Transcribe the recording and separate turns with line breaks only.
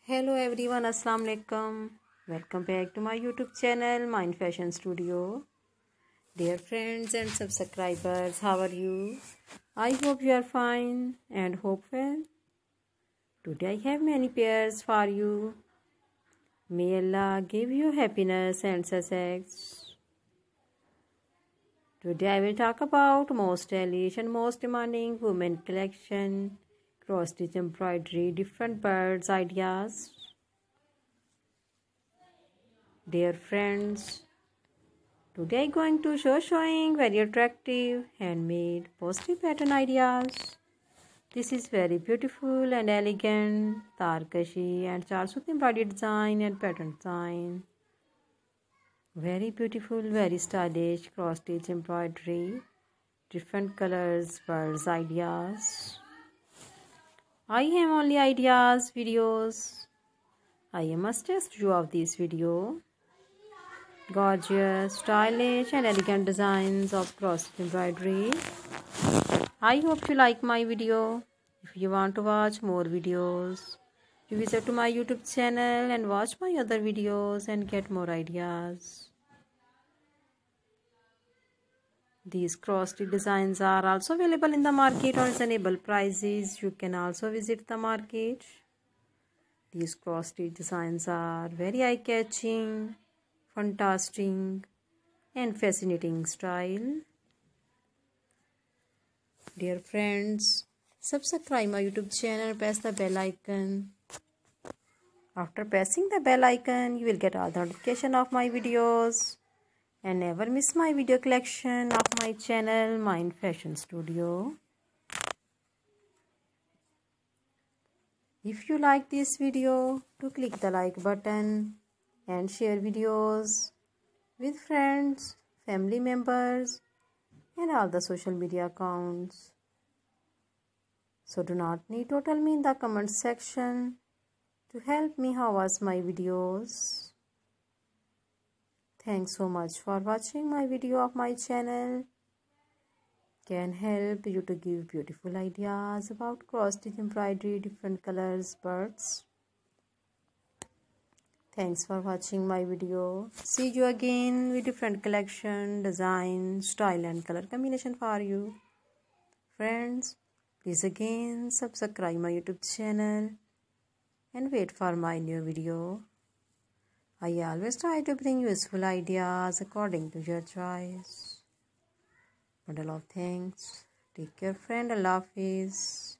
Hello everyone, Assalamu alaikum. Welcome back to my YouTube channel, Mind Fashion Studio. Dear friends and subscribers, how are you? I hope you are fine and hope well. Today I have many pairs for you. May Allah give you happiness and success. Today I will talk about most stylish and most demanding women collection, cross-stitch embroidery, different birds ideas. Dear friends, today I am going to showing very attractive handmade positive pattern ideas. This is very beautiful and elegant tarkashi and charsuti embroidery design and pattern design. Very beautiful, very stylish cross stitch embroidery, different colors, birds ideas. I am only ideas videos. I am a test you of this video. Gorgeous, stylish and elegant designs of cross embroidery. I hope you like my video. If you want to watch more videos, you visit to my YouTube channel and watch my other videos and get more ideas. These cross-stitch designs are also available in the market on reasonable prices. You can also visit the market. These cross-stitch designs are very eye-catching, fantastic and fascinating style. Dear friends, subscribe my YouTube channel, press the bell icon. After pressing the bell icon, you will get all the notification of my videos and never miss my video collection of my channel Mind Fashion Studio. If you like this video, do click the like button and share videos with friends, family members and all the social media accounts. So do not need to tell me in the comment section to help me how was my videos. Thanks so much for watching my video of my channel. Can help you to give beautiful ideas about cross-stitch embroidery, different colors, birds. Thanks for watching my video. See you again with different collection, design, style and color combination for you. Friends, please again subscribe my YouTube channel and wait for my new video. I always try to bring useful ideas according to your choice. Bundle of thanks. Take care friend. Allah Hafiz.